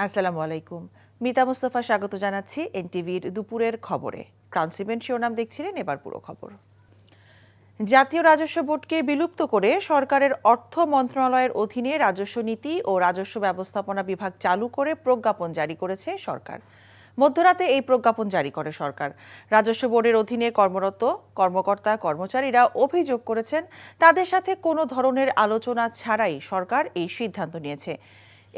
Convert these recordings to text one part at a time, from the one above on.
আসসালামু আলাইকুম। মিতা মুস্তাফা স্বাগত জানাচ্ছি এনটিভির দুপুরের খবরে। ক্রাউন সিমেন্ট শিরোনাম দেখছিলেন, এবার পুরো খবর। জাতীয় রাজস্ব বোর্ডকে বিলুপ্ত করে সরকারের অর্থ মন্ত্রণালয়ের অধীনে রাজস্ব নীতি ও রাজস্ব ব্যবস্থাপনা বিভাগ চালু করে প্রজ্ঞাপন জারি করেছে সরকার। মধ্যরাতে এই প্রজ্ঞাপন জারি করে সরকার। রাজস্ব বোর্ডের অধীনে কর্মরত কর্মকর্তা কর্মচারীরা অভিযোগ করেছেন, তাদের সাথে কোনো ধরনের আলোচনা ছাড়াই সরকার এই সিদ্ধান্ত নিয়েছে।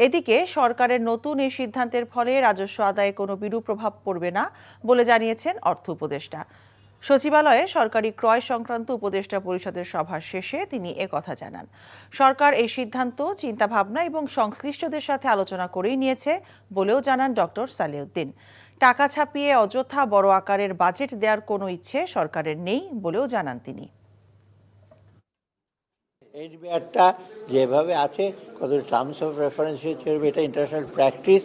এদিকে সরকারের নতুন এই সিদ্ধান্তের ফলে রাজস্ব আদায়ে কোনো বিরূপ প্রভাব পড়বে না বলে জানিয়েছেন অর্থ উপদেষ্টা। সচিবালয়ে সরকারি ক্রয় সংক্রান্ত উপদেষ্টা পরিষদের সভা শেষে তিনি একথা জানান। সরকার এই সিদ্ধান্ত চিন্তাভাবনা এবং সংশ্লিষ্টদের সাথে আলোচনা করেই নিয়েছে বলেও জানান ডক্টর সালেউদ্দিন। টাকা ছাপিয়ে অযথা বড় আকারের বাজেট দেওয়ার কোনো ইচ্ছে সরকারের নেই বলেও জানান তিনি। এনবিআরটা যেভাবে আছে, কত টার্মস অফ রেফারেন্স চলবে, এটা ইন্টারন্যাশনাল প্র্যাকটিস,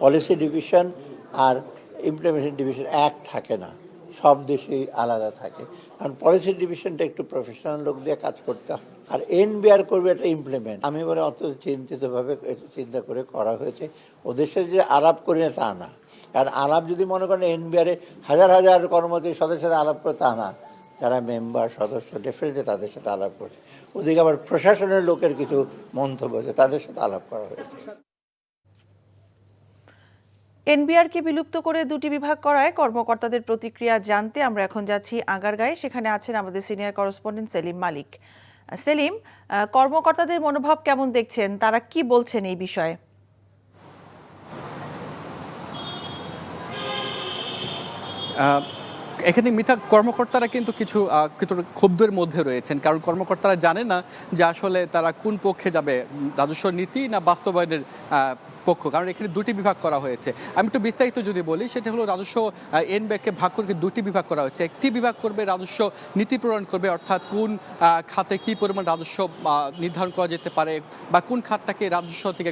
পলিসি ডিভিশন আর ইমপ্লিমেন্টেশন ডিভিশন এক থাকে না, সব দেশেই আলাদা থাকে। কারণ পলিসি ডিভিশনটা একটু প্রফেশনাল লোক দিয়ে কাজ করতে হয়, আর এনবিআর করবে এটা ইমপ্লিমেন্ট। আমি বলে অত চিন্তিতভাবে চিন্তা করে করা হয়েছে। ওদের সাথে যে আলাপ করি না তা না, কারণ আলাপ যদি মনে করেন এনবিআরে হাজার হাজার কর্মচারী সদস্যের সাথে আলাপ করে তা না, যারা মেম্বার সদস্য ডেফিনেটলি তাদের সাথে আলাপ করছে। ওদিকে আবার প্রশাসনের লোকের কিছু মন্তব্য আছে, তাদের সাথে আলাপ করা হয়েছে। এনবিআরকে বিলুপ্ত করে দুটি বিভাগ করায় কর্মকর্তাদের প্রতিক্রিয়া জানতে আমরা এখন যাচ্ছি আগারগাঁয়ে। সেখানে আছেন আমাদের সিনিয়র করেসপন্ডেন্ট সেলিম মালিক। সেলিম, কর্মকর্তাদের মনোভাব কেমন দেখছেন, তারা কি বলছেন এই বিষয়ে? এখানে মিথ্যা কর্মকর্তারা কিন্তু কিছু ক্ষুব্ধের মধ্যে রয়েছেন, কারণ কর্মকর্তারা জানে না যে আসলে তারা কোন পক্ষে যাবে, রাজস্ব নীতি না বাস্তবায়নের পক্ষ। কারণ এখানে দুটি বিভাগ করা হয়েছে। আমি একটু বিস্তারিত যদি বলি, সেটা হলো রাজস্ব এনবিআরকে ভাগ করে দুটি বিভাগ করা হয়েছে। একটি বিভাগ করবে রাজস্ব নীতি প্রণয়ন করবে, অর্থাৎ কোন খাতে কী পরিমাণ রাজস্ব নির্ধারণ করা যেতে পারে, বা কোন খাতটাকে রাজস্ব থেকে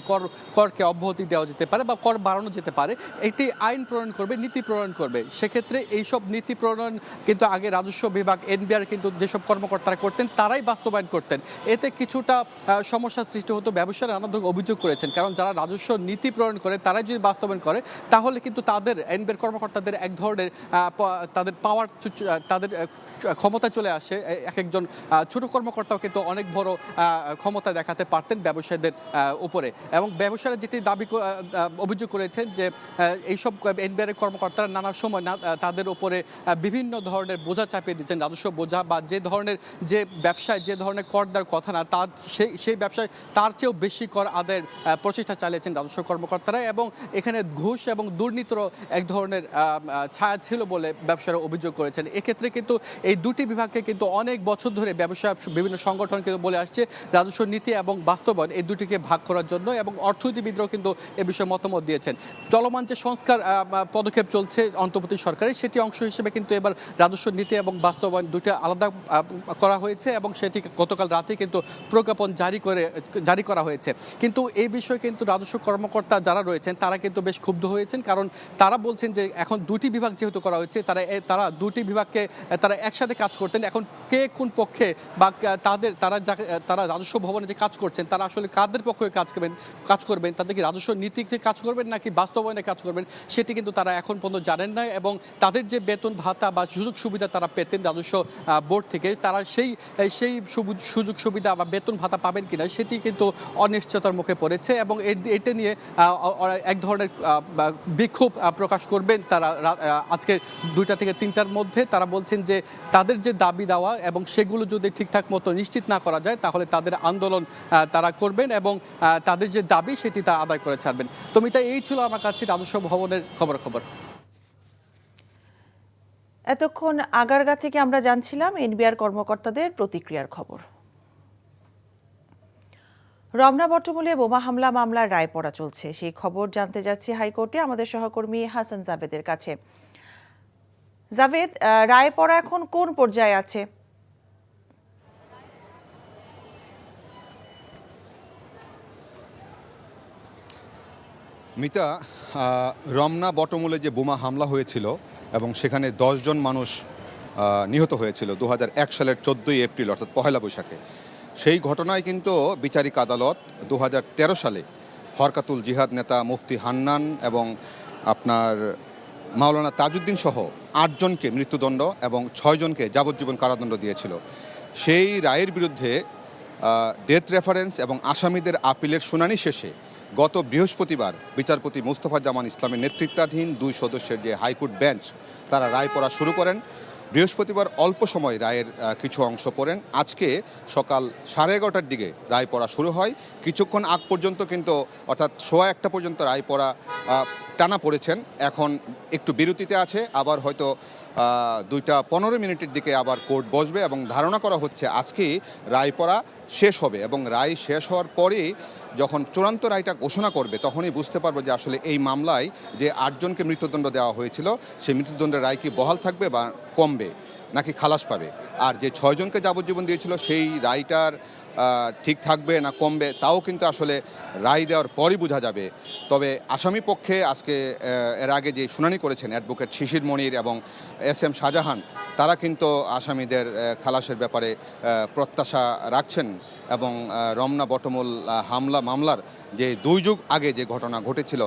করকে অব্যাহতি দেওয়া যেতে পারে বা কর বাড়ানো যেতে পারে, একটি আইন প্রণয়ন করবে, নীতি প্রণয়ন করবে। সেক্ষেত্রে এইসব নীতি প্রণয়ন কিন্তু আগে রাজস্ব বিভাগ এনবিআর কিন্তু যেসব কর্মকর্তারা করতেন তারাই বাস্তবায়ন করতেন। এতে কিছুটা সমস্যার সৃষ্টি হতো। ব্যবসায়ীরা নানা ধরনের অভিযোগ করেছেন, কারণ যারা রাজস্ব নীতি প্রণয়ন করে তারাই যদি বাস্তবায়ন করে, তাহলে কিন্তু তাদের এনবিআর কর্মকর্তাদের এক ধরনের তাদের পাওয়ার, তাদের ক্ষমতা চলে আসে। এক একজন ছোট কর্মকর্তাও কিন্তু অনেক বড় ক্ষমতা দেখাতে পারতেন ব্যবসায়ীদের উপরে। এবং ব্যবসায়ীরা যেটি অভিযোগ করেছেন যে এইসব এনবিআর কর্মকর্তারা নানা সময় তাদের উপরে বিভিন্ন ধরনের বোঝা চাপিয়ে দিচ্ছেন, রাজস্ব বোঝা, বা যে ধরনের যে ব্যবসায় যে ধরনের কর দেওয়ার কথা না, তার সেই ব্যবসায় তার চেয়েও বেশি কর আদায়ের প্রচেষ্টা চালিয়েছেন রাজস্ব কর্মকর্তারা। এবং এখানে ঘুষ এবং দুর্নীতিরও এক ধরনের ছায়া ছিল বলে ব্যবসায়ীরা অভিযোগ করেছেন। এক্ষেত্রে কিন্তু এই দুটি বিভাগকে কিন্তু অনেক বছর ধরে ব্যবসা বিভিন্ন সংগঠন কিন্তু বলে আসছে রাজস্ব নীতি এবং বাস্তবায়ন এই দুটিকে ভাগ করার জন্য, এবং অর্থনীতিবিদরাও কিন্তু এ বিষয়ে মতামত দিয়েছেন। চলমান যে সংস্কার পদক্ষেপ চলছে অন্তর্বর্তী সরকারের, সেটি অংশ হিসেবে কিন্তু এবার রাজস্ব নীতি এবং বাস্তবায়ন দুটি আলাদা করা হয়েছে, এবং সেটি গতকাল রাতে কিন্তু প্রজ্ঞাপন জারি করা হয়েছে। কিন্তু এই বিষয়ে কিন্তু রাজস্ব কর্মকর্তা যারা রয়েছেন তারা কিন্তু বেশ ক্ষুব্ধ হয়েছেন, কারণ তারা বলছেন যে এখন দুটি বিভাগ যেহেতু করা হয়েছে, তারা দুটি বিভাগকে তারা একসাথে কাজ করতেন। এখন কে কোন পক্ষে বা তারা রাজস্ব ভবনে যে কাজ করছেন তারা আসলে কাদের পক্ষে কাজ করবেন, তাদের কি রাজস্ব নীতিতে কাজ করবেন নাকি বাস্তবায়নে কাজ করবেন, সেটি কিন্তু তারা এখন পর্যন্ত জানেন না। এবং তাদের যে বেতন ভাতা বা সুযোগ সুবিধা তারা পেতেন রাজস্ব বোর্ড থেকে, তারা সেই সুযোগ সুবিধা বা বেতন ভাতা পাবেন কিনা সেটি কিন্তু অনিশ্চয়তার মুখে পড়েছে। এবং এটা নিয়ে এক ধরনের বিক্ষোভ প্রকাশ করবেন তারা আজকে 2টা থেকে 3টার মধ্যে। তারা বলছেন যে তাদের যে দাবি দেওয়া এবং সেগুলো যদি ঠিকঠাক মতো নিশ্চিত না করা যায়, তাহলে তাদের আন্দোলন তারা করবেন এবং তাদের যে দাবি সেটি তারা আদায় করে ছাড়বেন। তো মিতা, এই ছিল আমার কাছে রাজস্ব ভবনের খবর। এতক্ষণ আগারগা থেকে আমরা জানছিলাম এনবিআর কর্মকর্তাদের প্রতিক্রিয়ার খবর। রমনা বটমূলে বোমা হামলা মামলার রায় পড়া চলছে, সেই খবর জানতে যাচ্ছি হাইকোর্টে আমাদের সহকর্মী হাসান জাভেদের কাছে। জাভেদ, রায় পড়া এখন কোন পর্যায়ে আছে? মিতা, রমনা বটমূলে যে বোমা হামলা হয়েছিল এবং সেখানে 10 জন মানুষ নিহত হয়েছিল 2001 সালের 14ই এপ্রিল, অর্থাৎ পহেলা বৈশাখে, সেই ঘটনায় কিন্তু বিচারিক আদালত 2013 সালে ফরকাতুল জিহাদ নেতা মুফতি হান্নান এবং আপনার মাওলানা তাজউদ্দিন সহ 8 জনকে মৃত্যুদণ্ড এবং 6 জনকে যাবজ্জীবন কারাদণ্ড দিয়েছিল। সেই রায়ের বিরুদ্ধে ডেথ রেফারেন্স এবং আসামিদের আপিলের শুনানি শেষে গত বৃহস্পতিবার বিচারপতি মোস্তফা জামান ইসলামের নেতৃত্বাধীন 2 সদস্যের যে হাইকোর্ট বেঞ্চ তারা রায় পড়া শুরু করেন। বৃহস্পতিবার অল্প সময় রায়ের কিছু অংশ পড়েন। আজকে সকাল 11:30টার দিকে রায় পড়া শুরু হয়। কিছুক্ষণ আগ পর্যন্ত কিন্তু অর্থাৎ 1:15 পর্যন্ত রায় পড়া টানা পড়েছেন। এখন একটু বিরতিতে আছে, আবার হয়তো 2:15 দিকে আবার কোর্ট বসবে এবং ধারণা করা হচ্ছে আজকেই রায় পড়া শেষ হবে এবং রায় শেষ হওয়ার পরেই যখন চূড়ান্ত রায়টা ঘোষণা করবে তখনই বুঝতে পারবো যে আসলে এই মামলায় যে 8 জনকে মৃত্যুদণ্ড দেওয়া হয়েছিল সেই মৃত্যুদণ্ডের রায় কি বহাল থাকবে বা কমবে নাকি খালাস পাবে। আর যে 6 জনকে যাবজ্জীবন দিয়েছিল সেই রায়টার ঠিক থাকবে না কমবে তাও কিন্তু আসলে রায় দেওয়ার পরই বোঝা যাবে। তবে আসামি পক্ষে আজকে এর আগে যে শুনানি করেছেন অ্যাডভোকেট শিশির মনির এবং SM শাহজাহান, তারা কিন্তু আসামিদের খালাসের ব্যাপারে প্রত্যাশা রাখছেন এবং রমনা বটমূল হামলা মামলার যে 2 যুগ আগে যে ঘটনা ঘটেছিল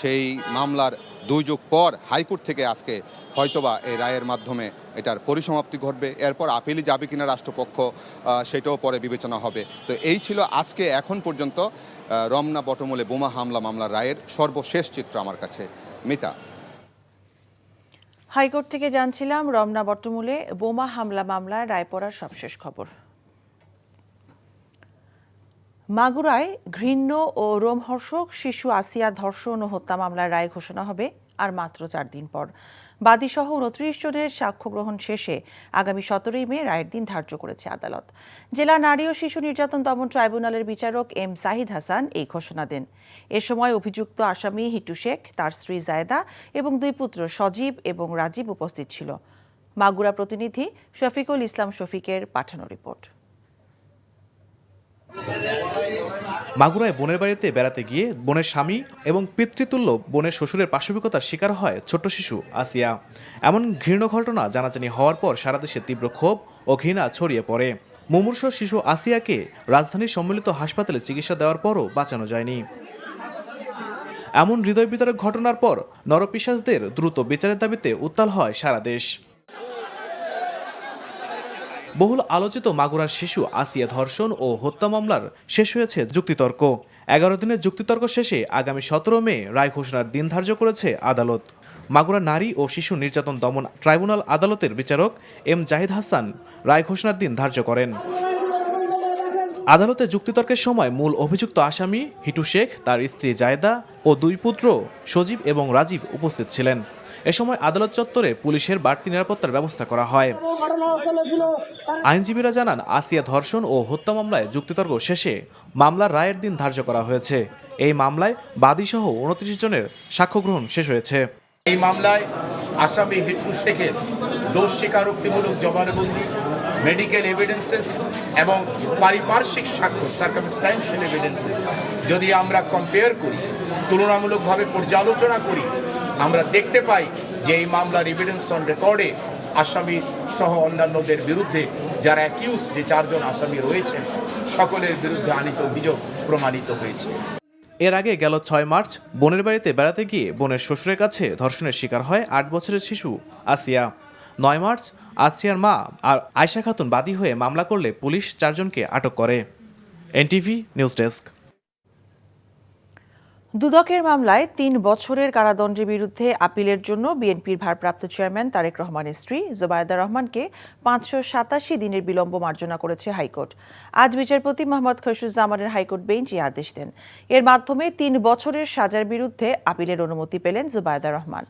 সেই মামলার 2 যুগ পর হাইকোর্ট থেকে আজকে হয়তোবা এই রায়ের মাধ্যমে এটার পরিসমাপ্তি ঘটবে। এরপর আপিলে যাবে কিনা রাষ্ট্রপক্ষ সেটাও পরে বিবেচনা হবে। তো এই ছিল আজকে এখন পর্যন্ত রমনা বটমূলে বোমা হামলা মামলার রায়ের সর্বশেষ চিত্র আমার কাছে। মিতা। হাইকোর্ট থেকে জানছিলাম রমনা বটমূলে বোমা হামলা মামলায় রায় পড়ার সবশেষ খবর। মাগুরায় ঘৃণ্য ও রোমহর্ষক শিশু আসিয়া ধর্ষণ ও হত্যা মামলার রায় ঘোষণা হবে আর মাত্র 4 দিন পর। বাদীসহ 29 জনের সাক্ষ্য গ্রহণ শেষে আগামী 17 মে রায়ের দিন ধার্য করেছে আদালত। জেলা নারী ও শিশু নির্যাতন দমন ট্রাইব্যুনালের বিচারক M জাহিদ হাসান এই ঘোষণা দেন। এ সময় অভিযুক্ত আসামি হিটু শেখ, তার স্ত্রী জায়েদা এবং 2 পুত্র সজীব এবং রাজীব উপস্থিত ছিল। মাগুরা প্রতিনিধি শফিকুল ইসলাম শফিকের পাঠানো রিপোর্ট। মাগুরায় বোনের বাড়িতে বেড়াতে গিয়ে বোনের স্বামী এবং পিতৃতুল্য বোনের শ্বশুরের পাশবিকতার শিকার হয় ছোট্ট শিশু আসিয়া। এমন ঘৃণ্য ঘটনা জানাজানি হওয়ার পর সারা দেশে তীব্র ক্ষোভ ও ঘৃণা ছড়িয়ে পড়ে। মুমূর্ষ শিশু আসিয়াকে রাজধানীর সম্মিলিত হাসপাতালে চিকিৎসা দেওয়ার পরও বাঁচানো যায়নি। এমন হৃদয় বিদারক ঘটনার পর নরপিশাচদের দ্রুত বিচারের দাবিতে উত্তাল হয় সারা দেশ। বহুল আলোচিত মাগুরার শিশু আসিয়া ধর্ষণ ও হত্যা মামলার শেষ হয়েছে যুক্তিতর্ক। 11 দিনের যুক্তিতর্ক শেষে আগামী 17 মে রায় ঘোষণার দিন ধার্য করেছে আদালত। মাগুরা নারী ও শিশু নির্যাতন দমন ট্রাইব্যুনাল আদালতের বিচারক M জাহিদ হাসান রায় ঘোষণার দিন ধার্য করেন। আদালতে যুক্তিতর্কের সময় মূল অভিযুক্ত আসামি হিটু শেখ, তার স্ত্রী জায়েদা ও 2 পুত্র সজীব এবং রাজীব উপস্থিত ছিলেন। এ সময় আদালত চত্বরে পুলিশের বাড়তি নিরাপত্তার ব্যবস্থা করা হয়। আইনজীবীরা জানান, আসিয়া ধর্ষণ ও হত্যা মামলায় যুক্তিতর্ক শেষে মামলার রায়ের দিন ধার্য করা হয়েছে। এই মামলায় বাদীসহ 29 জনের সাক্ষ্য গ্রহণ শেষ হয়েছে। এই মামলায় আসামি হিটু শেখের দোষ স্বীকারোক্তিমূলক জবানবন্দি, মেডিকেল এভিডেন্সেস এবং পারিপার্শ্বিক সাক্ষ্য সার্কামস্ট্যান্সিয়াল এভিডেন্সেস যদি আমরা কম্পেয়ার করি, তুলনামূলকভাবে পর্যালোচনা করি, আমরা দেখতে পাই যে এই মামলার এভিডেন্স অন রেকর্ডে আসামি সহ অন্যান্যদের বিরুদ্ধে যারা অ্যাকিউজ, যে 4 জন আসামি রয়েছেন, সকলের বিরুদ্ধে আনিত অভিযোগ প্রমাণিত হয়েছে। এর আগে গেল 6 মার্চ বোনের বাড়িতে বেড়াতে গিয়ে বোনের শ্বশুরের কাছে ধর্ষণের শিকার হয় 8 বছরের শিশু আসিয়া। 9 মার্চ আসিয়ার মা আর আয়শা খাতুন বাদী হয়ে মামলা করলে পুলিশ 4 জনকে আটক করে। NTV news desk. দুদকের মামলায় 3 বছরের কারাদণ্ডের বিরুদ্ধে আপিলের জন্য বিএনপির ভারপ্রাপ্ত চেয়ারম্যান তারেক রহমানের স্ত্রী জুবায়েদা রহমানকে 587 দিনের বিলম্ব মার্জনা করেছে হাইকোর্ট। আজ বিচারপতি মোহাম্মদ খসরুজ্জামানের হাইকোর্ট বেঞ্চ এই আদেশ দেন। এর মাধ্যমে 3 বছরের সাজার বিরুদ্ধে আপিলের অনুমতি পেলেন জুবায়েদা রহমান।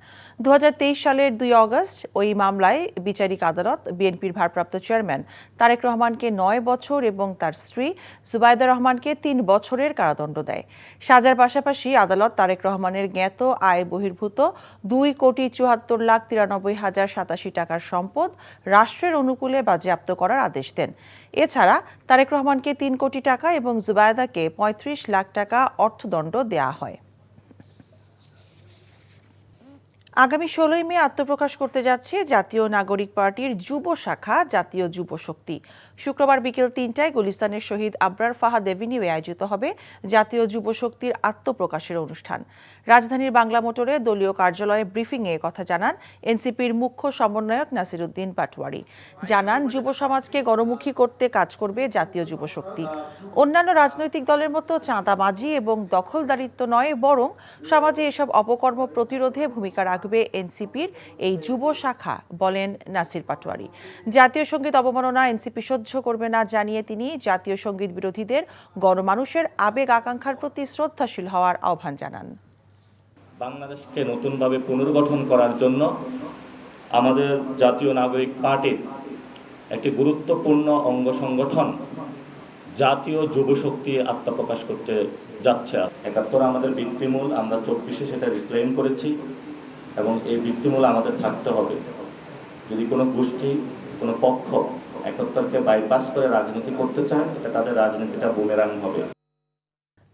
2023 সালের 2 অগস্ট ওই মামলায় বিচারিক আদালত বিএনপির ভারপ্রাপ্ত চেয়ারম্যান তারেক রহমানকে 9 বছর এবং তার স্ত্রী জুবায়েদা রহমানকে 3 বছরের কারাদণ্ড দেয়। সাজার পাশাপাশি আদালত তারেক রহমানের জ্ঞাত আয় বহির্ভূত 2,74,93,087 টাকার সম্পদ রাষ্ট্রের অনুকূলে বাজেয়াপ্ত করার আদেশ দেন। এছাড়া তারেক রহমানকে 3 কোটি টাকা এবং জুবায়েদাকে 35 লাখ টাকা অর্থদণ্ড দেয়া হয়। আগামী 16ই মে আত্মপ্রকাশ করতে যাচ্ছে জাতীয় নাগরিক পার্টির যুব শাখা জাতীয় যুব শক্তি। শুক্রবার বিকেল 3টায় গুলিস্তানের শহীদ আবরার ফাহাদ এভিনিউয়ে আয়োজিত হবে জাতীয় যুব শক্তির আত্মপ্রকাশের অনুষ্ঠান। রাজধানীর বাংলা মোটরে দলীয় কার্যালয়ে ব্রিফিংয়ে কথা জানান এনসিপির মুখ্য সমন্বয়ক নাসিরউদ্দিন পাটোয়ারি। জানান, যুব সমাজকে গণমুখী করতে কাজ করবে জাতীয় যুব শক্তি। অন্যান্য রাজনৈতিক দলের মতো চাঁদাবাজি এবং দখলদারিত্ব নয়, বরং সমাজে এসব অপকর্ম প্রতিরোধে ভূমিকা রাখবে এনসিপির এই যুব শাখা, বলেন নাসির পাটোয়ারি। জাতীয় সঙ্গীত অবমাননা এনসিপি সহ্য করবে না জানিয়ে তিনি জাতীয় সঙ্গীত বিরোধীদের গণমানুষের আবেগ আকাঙ্ক্ষার প্রতি শ্রদ্ধাশীল হওয়ার আহ্বান জানান। বাংলাদেশকে নতুনভাবে পুনর্গঠন করার জন্য আমাদের জাতীয় নাগরিক পার্টির একটি গুরুত্বপূর্ণ অঙ্গ সংগঠন জাতীয় যুব শক্তি আত্মপ্রকাশ করতে যাচ্ছে। 71 আমাদের ভিত্তিমূল, আমরা 24-এ সেটা রিক্লেম করেছি এবং এই ভিত্তিমূল আমাদের থাকতে হবে। যদি কোনো গোষ্ঠী, কোনো পক্ষ 71-কে বাইপাস করে রাজনীতি করতে চায়, এটা তাদের রাজনীতিটা বুমেরাং হবে।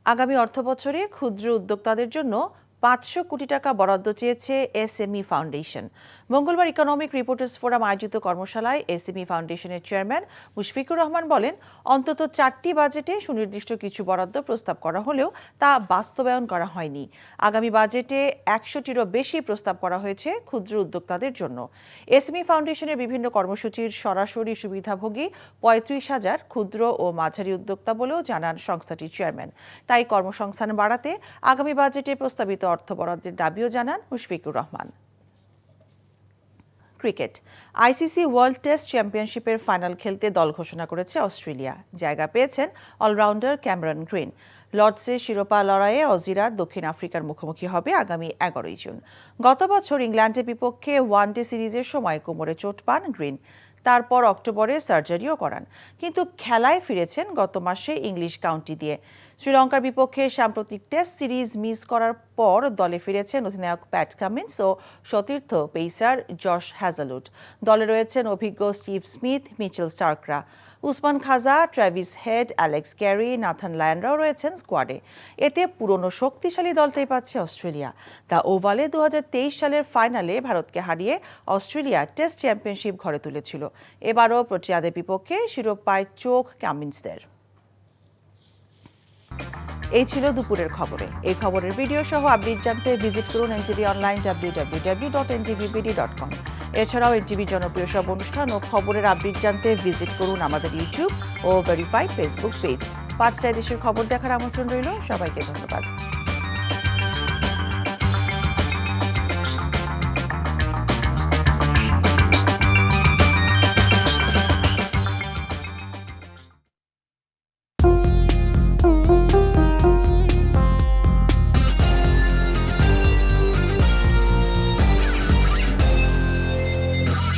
আগামী অর্থবছরে ক্ষুদ্র উদ্যোক্তাদের জন্য 500 কোটি টাকা বরাদ্দ চেয়েছে এসএমই ফাউন্ডেশন। মঙ্গলবার ইকোনমিক রিপোর্টার্স ফোরাম আয়োজিত কর্মশালায় এসএমই ফাউন্ডেশনের চেয়ারম্যান মুশফিকুর রহমান বলেন, অন্তত 4টি বাজেটে সুনির্দিষ্ট কিছু বরাদ্দ প্রস্তাব করা হলেও তা বাস্তবায়ন করা হয়নি। আগামী বাজেটে 100টিরও বেশি প্রস্তাব করা হয়েছে ক্ষুদ্র উদ্যোক্তাদের জন্য। এসএমই ফাউন্ডেশনের বিভিন্ন কর্মসূচির সরাসরি সুবিধাভোগী 35,000 ক্ষুদ্র ও মাঝারি উদ্যোক্তা বলেও জানান সংস্থাটির চেয়ারম্যান। তাই কর্মসংস্থান বাড়াতে আগামী বাজেটে প্রস্তাবিত অর্থ বরাদ্দের দাবিও জানান Mushfiqur Rahman. Cricket. ICC world test চ্যাম্পিয়নশিপের ফাইনাল খেলতে দল ঘোষণা করেছে অস্ট্রেলিয়া। জায়গা পেয়েছেন অলরাউন্ডার ক্যামেরন গ্রিন। লর্ডসে শিরোপা লড়াইয়ে অজিরা দক্ষিণ আফ্রিকার মুখোমুখি হবে আগামী 11ই জুন। গত বছর ইংল্যান্ডের বিপক্ষে ওয়ানডে সিরিজের সময় কোমরে চোট পান গ্রিন। তারপর অক্টোবরে সার্জারিও করান, কিন্তু খেলায় ফিরেছেন গত মাসে ইংলিশ কাউন্টি দিয়ে। শ্রীলঙ্কার বিপক্ষে সাম্প্রতিক টেস্ট সিরিজ মিস করার পর দলে ফিরেছেন অধিনায়ক প্যাট কামিন্স ও সতীর্থ পেসার জশ হ্যাজালউড। দলে রয়েছেন অভিজ্ঞ স্টিভ স্মিথ, মিচেল স্টার্করা। Usman Khawaja, Travis Head, Alex Carey, Nathan লায়নরাও রয়েছেন স্কোয়াডে। এতে পুরনো শক্তিশালী দলটাই পাচ্ছে অস্ট্রেলিয়া। দ্য ওভালে 2023 সালের ফাইনালে ভারতকে হারিয়ে অস্ট্রেলিয়া টেস্ট চ্যাম্পিয়নশিপ ঘরে তুলেছিল। এবারও প্রোটিয়াদের বিপক্ষে শিরোপায় চোখ কামিন্সদের। এই ছিল দুপুরের খবরে। এই খবরের ভিডিও সহ আপডেট জানতে ভিজিট করুন এনটিভি অনলাইন www.ntvbd.com। এছাড়াও এনটিভির জনপ্রিয় সব অনুষ্ঠান ও খবরের আপডেট জানতে ভিজিট করুন আমাদের ইউটিউব ও ভেরিফাইড ফেসবুক পেজ। 5টায় দেশের খবর দেখার আমন্ত্রণ রইল। সবাইকে ধন্যবাদ।